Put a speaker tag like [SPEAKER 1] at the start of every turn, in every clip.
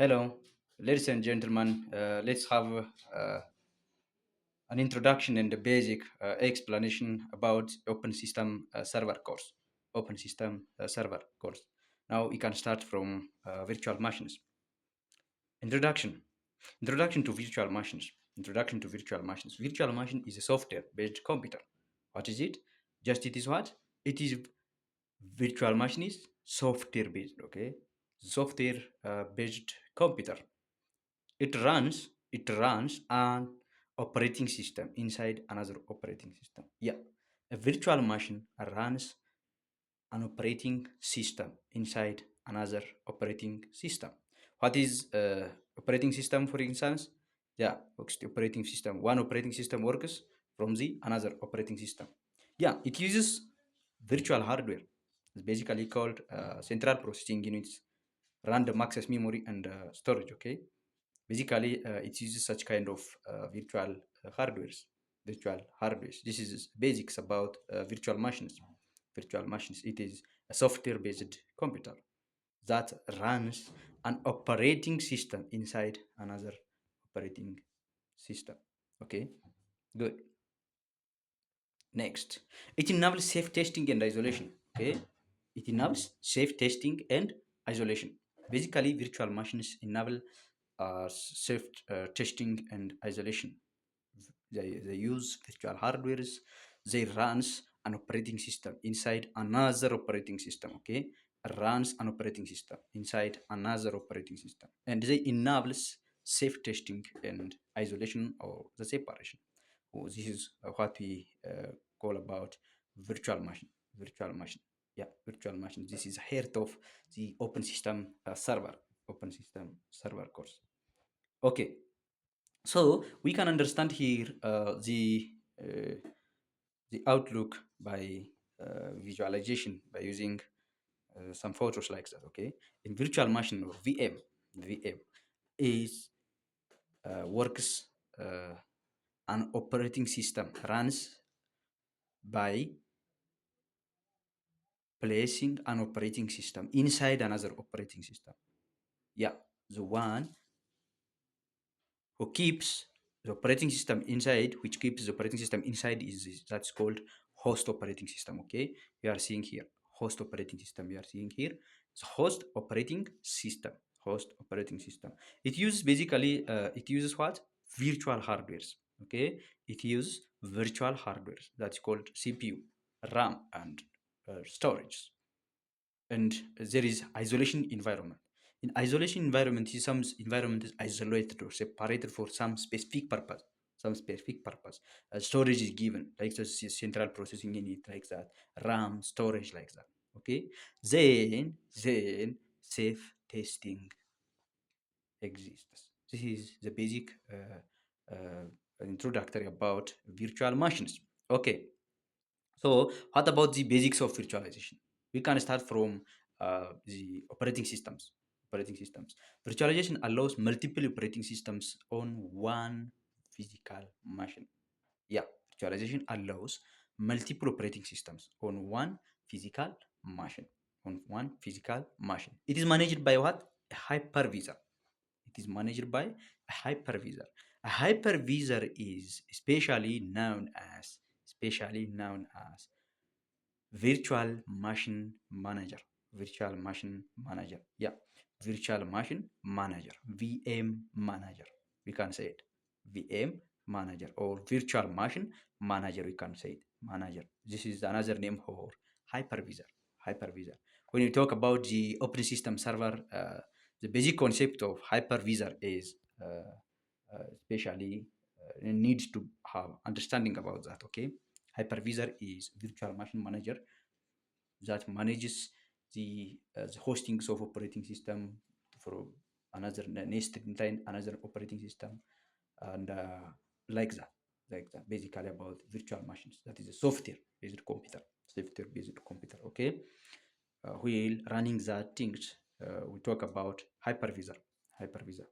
[SPEAKER 1] Hello, ladies and gentlemen. Let's have an introduction and a basic explanation about Open System Server course. Open System Server course. Now we can start from virtual machines. Introduction. Introduction to virtual machines. Introduction to virtual machines. Virtual machine is a software-based computer. What is it? Just it is what? It is virtual machine is software-based. Okay, software-based computer. It runs an operating system inside another operating system. Yeah, a virtual machine runs an operating system inside another operating system. What is operating system, for instance? Yeah, works the operating system. One operating system works from the another operating system. Yeah, it uses virtual hardware. It's basically called central processing units, random access memory, and storage. Okay, basically it uses such kind of virtual hardwares. Virtual hardwares, this is basics about virtual machines. Virtual machines, it is a software based computer that runs an operating system inside another operating system. Okay, good. Next, it enables safe testing and isolation. Okay, it enables safe testing and isolation. Basically, virtual machines enable safe testing and isolation. They use virtual hardwares. They runs an operating system inside another operating system. Okay, runs an operating system inside another operating system, and they enables safe testing and isolation or the separation. Oh, this is what we call about virtual machine. Virtual machine. Yeah, virtual machine. This is heart of the open system server. Open system server course. Okay, so we can understand here uh, the outlook by visualization by using some photos like that. Okay, in virtual machine or VM is works an operating system runs by placing an operating system inside another operating system. Yeah, the one who keeps the operating system inside, which keeps the operating system inside, is that's called host operating system. Okay, we are seeing here host operating system. We are seeing here it's host operating system. Host operating system. It uses basically it uses what virtual hardwares. Okay, it uses virtual hardwares. That's called CPU, RAM, and storage. And there is isolation environment. In isolation environment, some environment is isolated or separated for some specific purpose. Some specific purpose. Storage is given, like the central processing unit, like that. RAM, storage, like that. Okay. Then safe testing exists. This is the basic introductory about virtual machines. Okay. So, what about the basics of virtualization? We can start from the operating systems. Operating systems. Virtualization allows multiple operating systems on one physical machine. Yeah, virtualization allows multiple operating systems on one physical machine. On one physical machine. It is managed by what? A hypervisor. It is managed by a hypervisor. A hypervisor is especially known as virtual machine manager. Virtual machine manager. Yeah, virtual machine manager. VM manager. We can say it. VM manager or virtual machine manager. We can say it. Manager. This is another name for hypervisor. Hypervisor. When you talk about the open system server, the basic concept of hypervisor is especially needs to have understanding about that. Okay, hypervisor is virtual machine manager that manages the hostings of operating system for another nested inside another operating system, and like that, basically about virtual machines. That is a software based computer. Software based computer. Okay, while running that things, we talk about hypervisor. Hypervisor.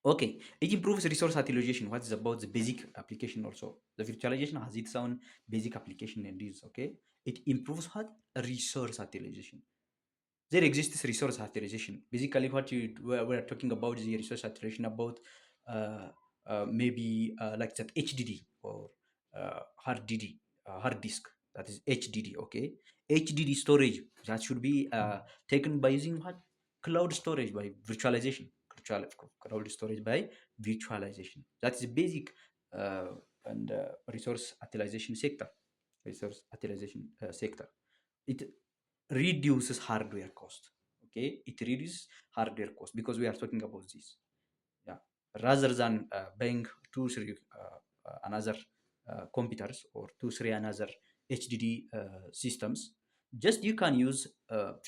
[SPEAKER 1] Okay, it improves resource utilization. What is about the basic application also? The virtualization has its own basic application and use. Okay, it improves what resource utilization. There exists resource authorization. Basically, what we're talking about is the resource authorization about uh, maybe like that HDD or hard DD, hard disk. That is HDD. Okay, HDD storage that should be taken by using what cloud storage by virtualization. Cloud storage by virtualization. That's the basic uh, and resource utilization sector. Resource utilization sector. It reduces hardware cost. Okay, it reduces hardware cost because we are talking about this. Yeah, rather than buying two three another computers or two three another HDD systems, just you can use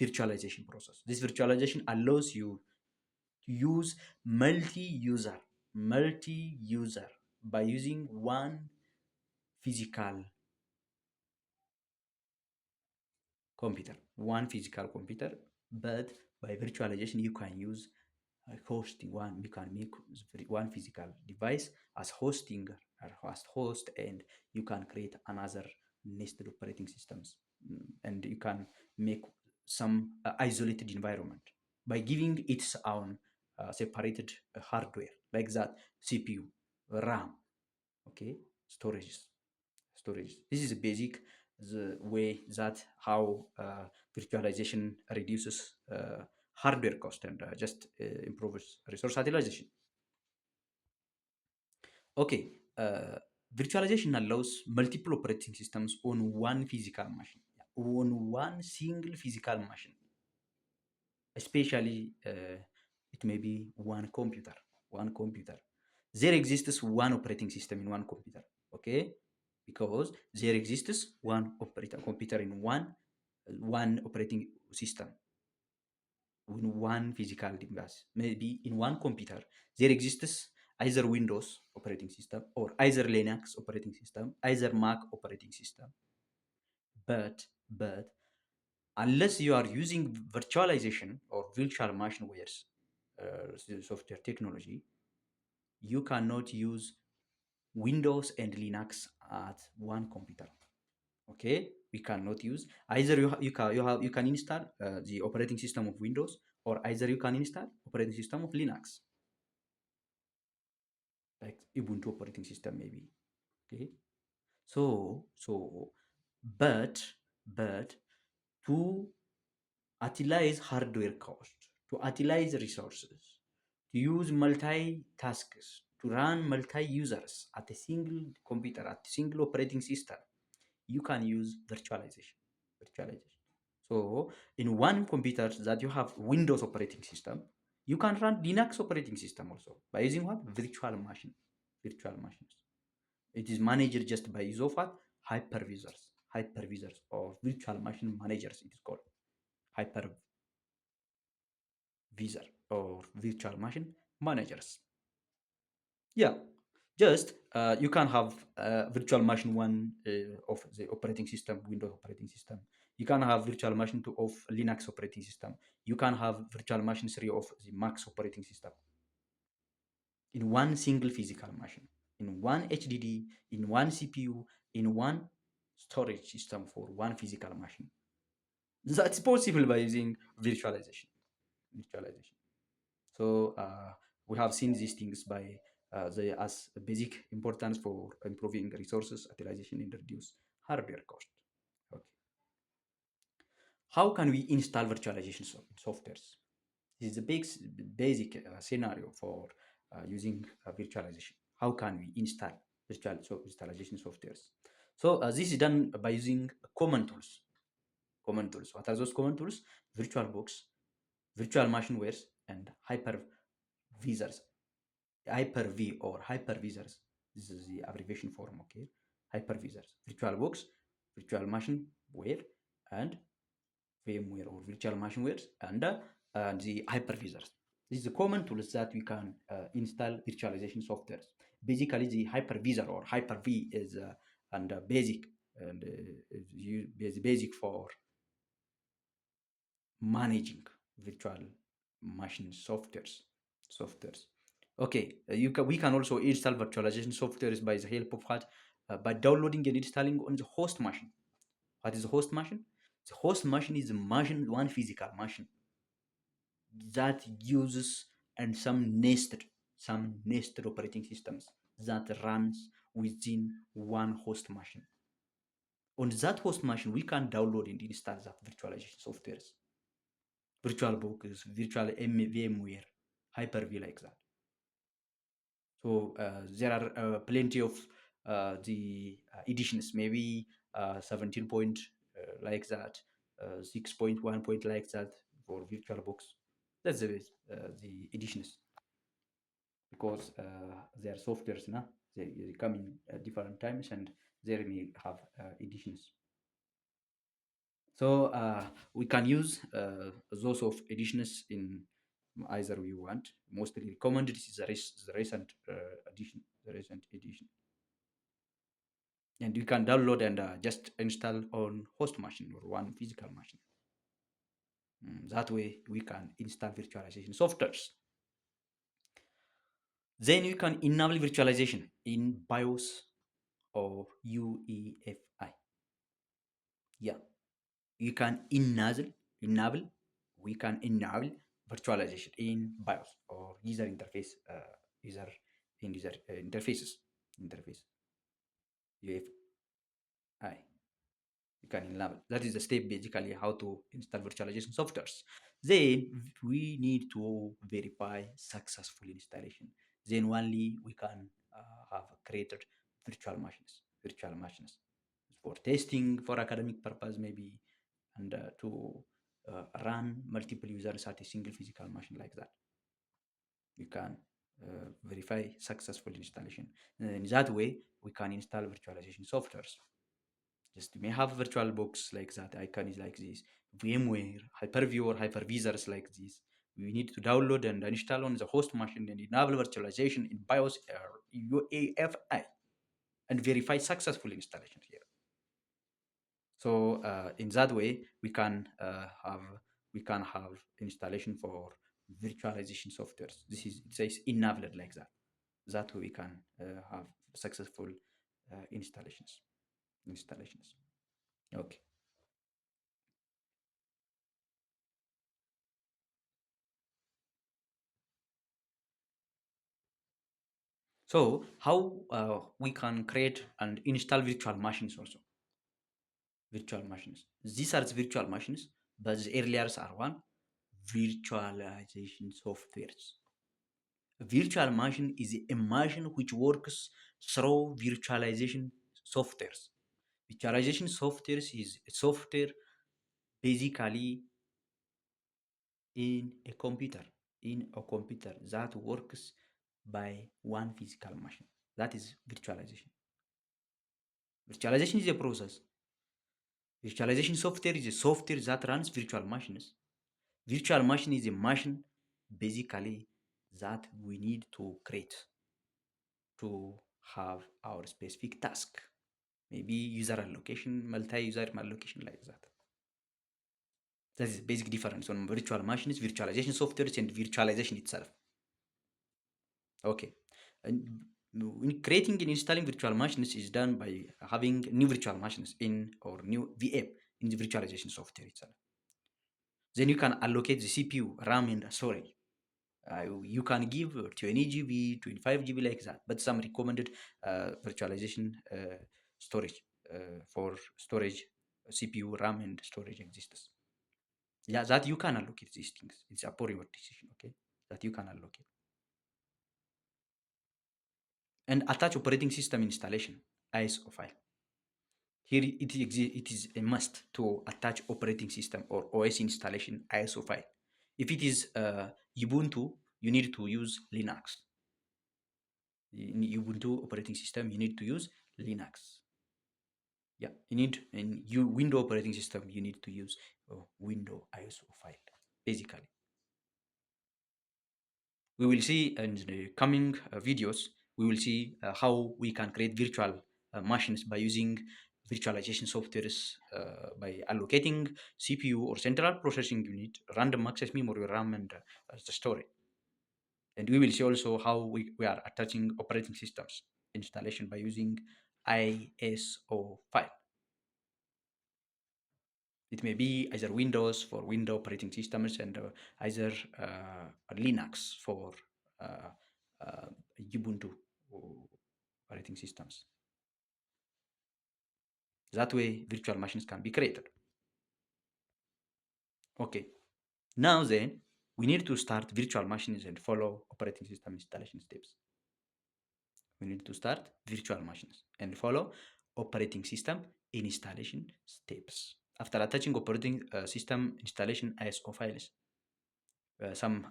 [SPEAKER 1] virtualization process. This virtualization allows you to use multi-user multi-user by using one physical computer, one physical computer, but by virtualization you can use hosting one. You can make one physical device as hosting or as host, and you can create another nested operating systems. And you can make some isolated environment by giving its own separated hardware like that: CPU, RAM, okay, storage, storage. This is basic the way that how virtualization reduces hardware cost and just improves resource utilization. Okay, virtualization allows multiple operating systems on one physical machine, on one single physical machine, especially it may be one computer. There exists one operating system in one computer, okay? Because there exists one operating computer in one operating system in one physical device. Maybe in one computer there exists either Windows operating system or either Linux operating system, either Mac operating system. But unless you are using virtualization or virtual machine wares software technology, you cannot use Windows and Linux at one computer. Okay, we cannot use either you can install the operating system of Windows, or either you can install operating system of Linux, like Ubuntu operating system maybe. Okay, so but but to utilize hardware cost, to utilize resources, to use multitasks, to run multi-users at a single computer, at a single operating system, you can use virtualization. Virtualization. So in one computer that you have Windows operating system, you can run Linux operating system also by using what? Virtual machine. Virtual machines. It is managed just by use of what? Hypervisors. Hypervisors or virtual machine managers, it is called. Hypervisor or virtual machine managers. Yeah, just you can have virtual machine one of the operating system, Windows operating system. You can have virtual machine two of Linux operating system. You can have virtual machine three of the Mac operating system in one single physical machine, in one HDD, in one CPU, in one storage system for one physical machine. That's possible by using virtualization. Virtualization. So we have seen these things by the as a basic importance for improving resources utilization and reduce hardware cost. Okay. How can we install virtualization softwares? This is a big basic scenario for using virtualization. How can we install virtualization softwares? So this is done by using common tools. Common tools. What are those common tools? VirtualBox, virtual machinewares, and hypervisors. Hyper-V or hypervisors. This is the abbreviation form, okay? Hypervisors. VirtualBox, virtual machineWare, and VMware or virtual machinewares, and the hypervisors. This is the common tools that we can install virtualization softwares. Basically, the hypervisor or Hyper-V is and basic and is basic for managing virtual machine softwares. Okay, we can also install virtualization softwares by the help of what? By downloading and installing on the host machine. What is the host machine? The host machine is a machine, one physical machine. that uses and some nested operating systems that runs within one host machine. On that host machine, we can download and install that virtualization softwares, VirtualBox, virtual VMware, Hyper-V like that. So there are plenty of the editions, maybe 17 point like that, 6.1 point like that for VirtualBox. That's the editions, because they are softwares now. They come in different times and they may have editions. So we can use those of editions in either we want. Mostly recommended is the recent edition, the recent edition, and you can download and just install on host machine or one physical machine. That way we can install virtualization softwares. Then you can enable virtualization in BIOS or UEFI. Yeah, you can enable we can enable virtualization in BIOS or user interface user in user interface UEFI. You can enable. That is the step basically how to install virtualization softwares. Then we need to verify successful installation. Then only we can have created virtual machines for testing, for academic purpose maybe, and to run multiple users at a single physical machine like that. You can verify successful installation. And in that way, we can install virtualization softwares. Just may have VirtualBox like that, icon is like this, VMware, Hyper-V or hypervisors like this. We need to download and install on the host machine and enable virtualization in BIOS or UEFI and verify successful installation here. So in that way, we can have installation for virtualization softwares. It says enabled like that. That way we can have successful installations. Okay. So how we can create and install virtual machines also. Virtual machines. These are the virtual machines, but the earlier are one virtualization softwares. A virtual machine is a machine which works through virtualization softwares. Virtualization softwares is a software basically in a computer, that works by one physical machine. That is virtualization. Virtualization is a process. Virtualization software is a software that runs virtual machines. Virtual machine is a machine basically that we need to create to have our specific task. Maybe user allocation, multi-user allocation like that. That is basic difference on virtual machines, virtualization softwares, and virtualization itself. Okay. And in creating and installing virtual machines is done by having new virtual machines in or new VM in the virtualization software itself. Then you can allocate the CPU, RAM, and storage. You can give 20 GB, 25 GB like that, but some recommended virtualization storage for storage, CPU, RAM, and storage exists. Yeah, that you can allocate these things. It's upon your decision, okay? That you can allocate. And attach operating system installation, ISO file. Here it is a must to attach operating system or OS installation ISO file. If it is Ubuntu, you need to use Linux. In Ubuntu operating system, you need to use Linux. Yeah, you need in you Window operating system, you need to use Window ISO file. Basically, we will see in the coming videos. We will see how we can create virtual machines by using virtualization softwares by allocating CPU or central processing unit, random access memory, RAM, and the storage. And we will see also how we are attaching operating systems installation by using ISO file. It may be either Windows for Windows operating systems and either Linux for uh, uh, Ubuntu operating systems. That way, virtual machines can be created. Okay. Now then, we need to start virtual machines and follow operating system installation steps. We need to start virtual machines and follow operating system installation steps. After attaching operating system installation ISO files, some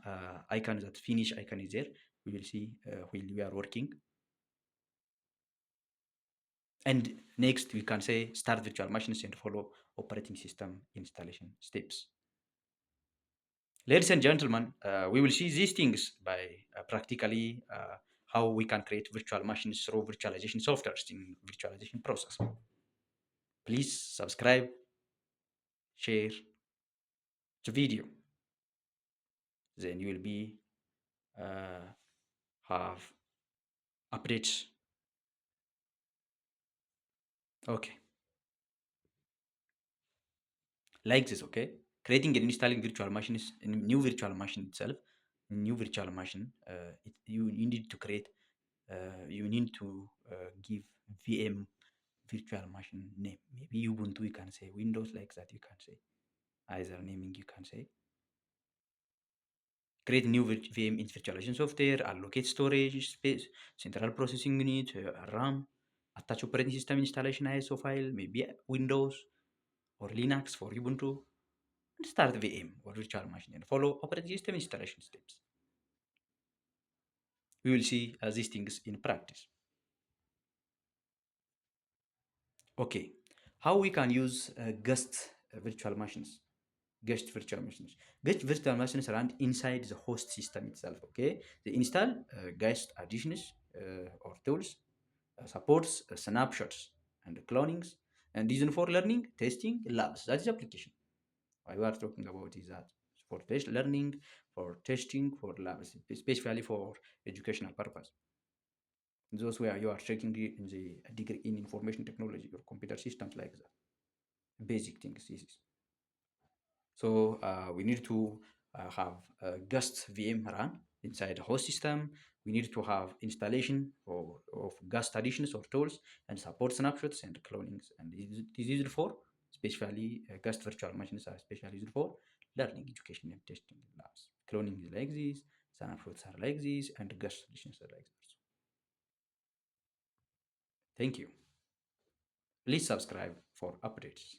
[SPEAKER 1] icon, that finish icon is there. We will see while we are working. And next, we can say start virtual machines and follow operating system installation steps. Ladies and gentlemen, we will see these things by practically how we can create virtual machines through virtualization software in virtualization process. Please subscribe, share the video. Then you will be have updates. Okay, like this. Okay, creating and installing virtual machines in a new virtual machine itself. New virtual machine. You need to create. You need to give VM virtual machine name. Maybe Ubuntu you can say, Windows like that you can say. Either naming you can say. Create new VM in virtualization software, allocate storage space, central processing unit, RAM, attach operating system installation ISO file, maybe Windows or Linux for Ubuntu, and start VM or virtual machine and follow operating system installation steps. We will see these things in practice. Okay, how we can use guest virtual machines? Guest virtual machines. Guest virtual machines run inside the host system itself. Okay, they install guest additions or tools, supports snapshots and clonings, and reason for learning, testing, labs. That is application. What we are talking about is that for test learning, for testing, for labs, especially for educational purpose. Those where you are taking in the degree in information technology or computer systems like that. Basic things. This is. So we need to have a guest VM run inside the host system. We need to have installation of guest additions or tools and support snapshots and clonings. And this is used for, especially guest virtual machines are especially used for learning, education, and testing labs. Cloning is like this, snapshots are like this, and guest additions are like this. Thank you. Please subscribe for updates.